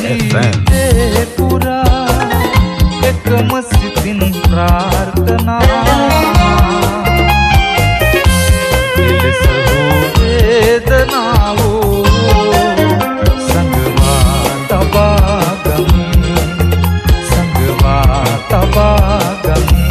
ජීවිතේ පුරා එකම සිතින් ප්‍රාර්ථනා එලෙස වූ වේදනාවෝ සංගවා තබා ගමි සංගවා තබා ගමි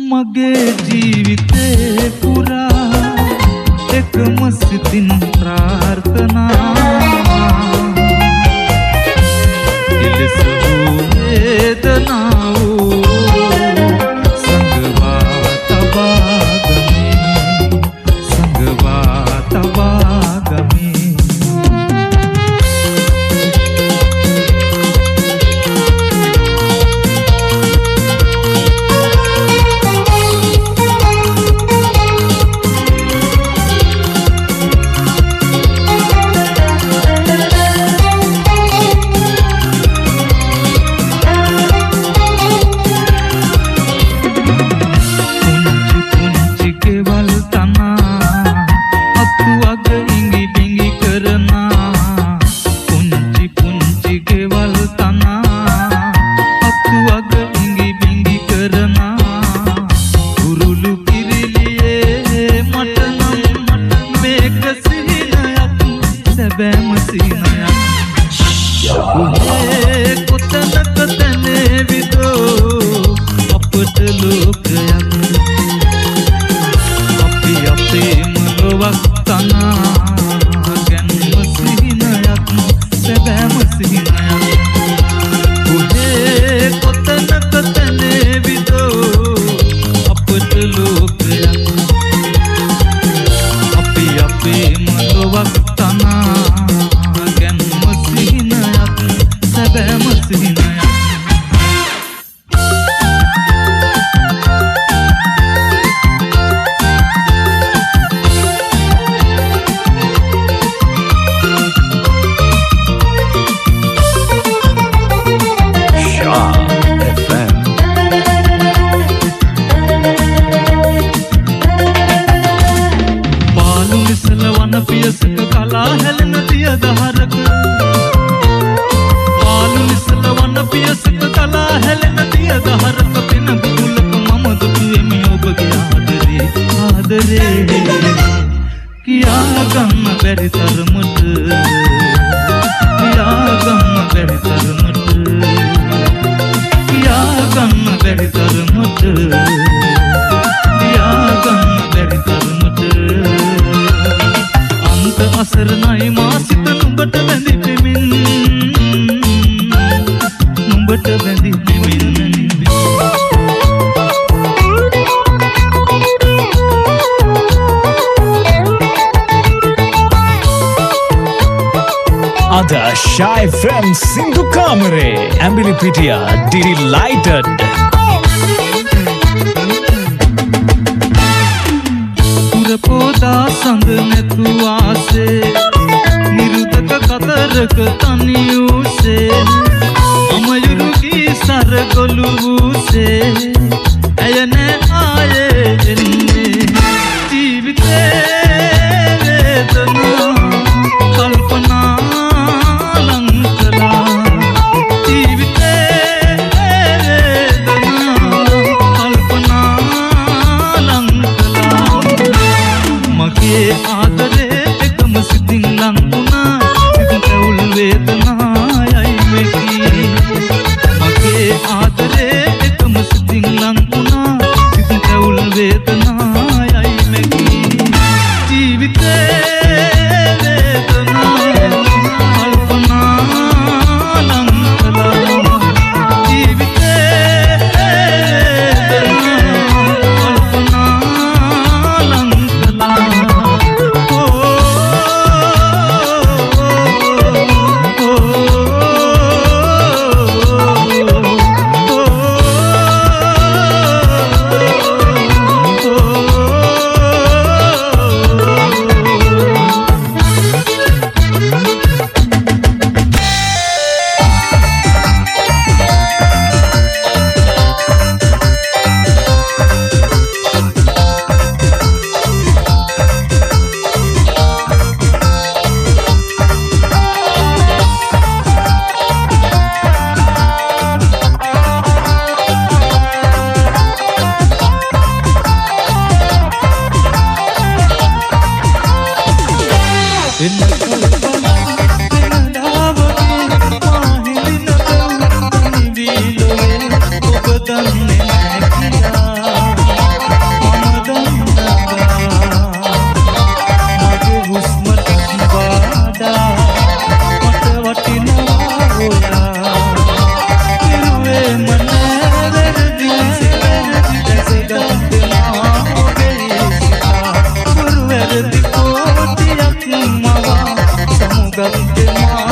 මගේ ජීවිතේ පුරා එකම සිතින් ප්‍රාර්ථනා එලෙස වූ වේදනාවෝ සංගවා තබා ගමි සංගවා තබා ගමි Shy FM Sindhu Kamare Ambilipitiya Delighted Purapoda sang netuase Nirudaka kataraka taniyuse Amayurugi saragoluvuse Ayane aaye enne Jeevite vedana kalpana आदरे एकम सिद्धिं लंगुना सिद्ध उल वेदना आई मेकी मगे आदरे एकम सिद्धिं लंग දන්නේ නැහැ කියා මම දන්නවා මගේ හුස්මට වඩා මට වටිනවා ඔයා ඉරුවේ මනරදි සිතදන්නා ඔබේ සිතා පුරවැරදි කෝටියක් මවා සමුගත්තනා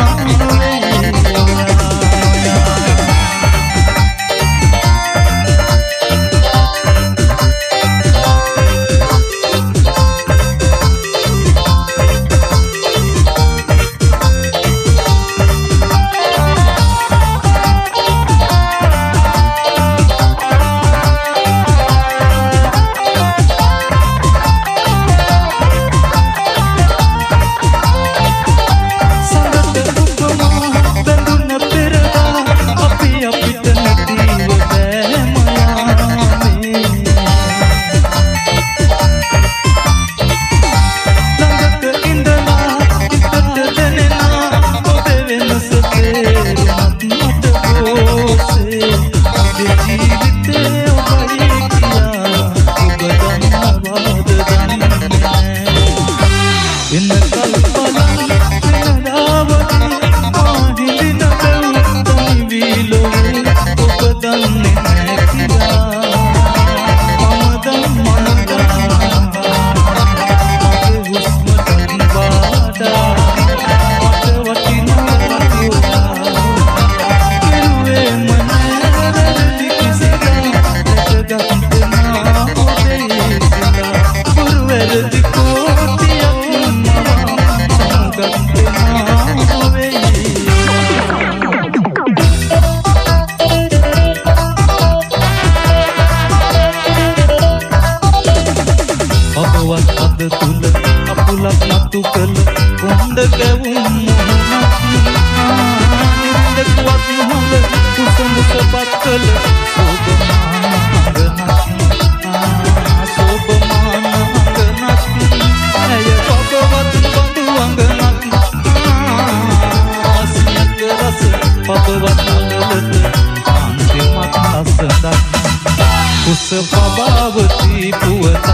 පබාවති පුවතක්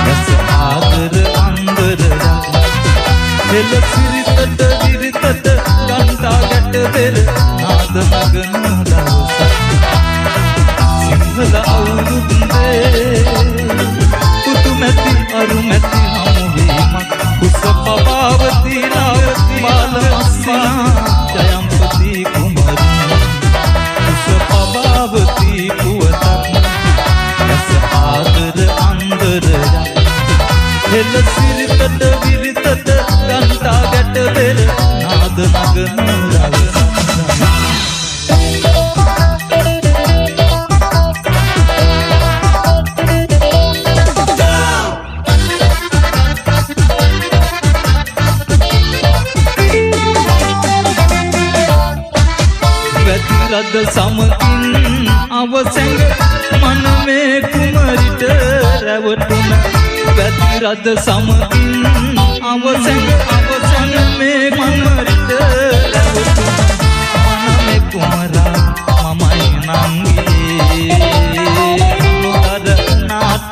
රස ආදර අන්දරයක් දෙල සිරිතට විරිතට ගන්ටා ගැට දෙල නාද නගන දවසක් සිංහල අවුරුද්දේ පුතුමැති අරුමැති හමුවීමක් කුස පබාවති නාවති බාලමස්සිනා ජයම්පති කුමරුන් කුස පබාවති පුවතක් ආදර අන්දරයක් හෙල සිරිතට විරිතට ගන්ටා ගැට දෙල නාද නගන දවසක් වැතිරද සමකින් අවසැඟ මනමේ කුමරිට රැවටුන වැතිරද සමකින් අවසැඟ මේ කුමරිට රැවටුන මනමේ කුමරා මමයි නංගියේ නමුදර නාට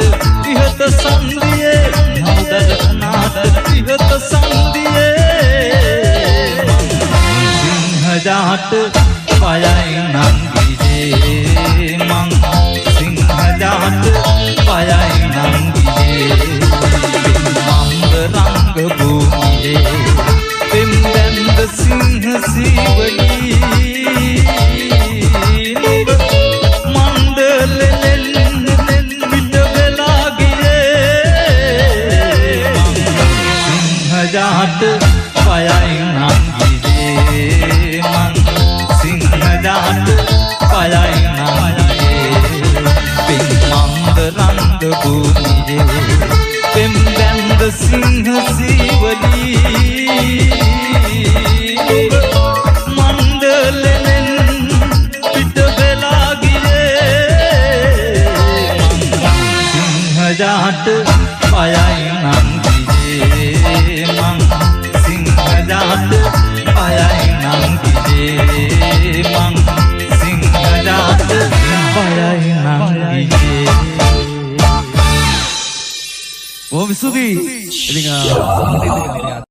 ඉහත සන්දියේ නමුදර නාට ඉහත සන්දියේ සිංහජාට පයයි නංගියේ මං සිංහජාට පයයි නංගියේ මන්ද රංග භූමියේ පෙම්බැන්ද සිංහ සීවලී නුඹ මන්දලෙන් පිට වෙලා ගියේ සිංහජාට පයයි නංගියේ මං සිංහජාට පයයි නංගියේ පෙම්මන්ද රංග භූමියේ පෙම්බැන්ද සිංහ සීවලී මන්දලෙන් පිට වෙලා ගියේ සිංහජාට පයයි නංගියේ මං සිංහජාට පයයි නංගියේ මං සිංහජාට බොහොම ස්තුතියි. ඉතින්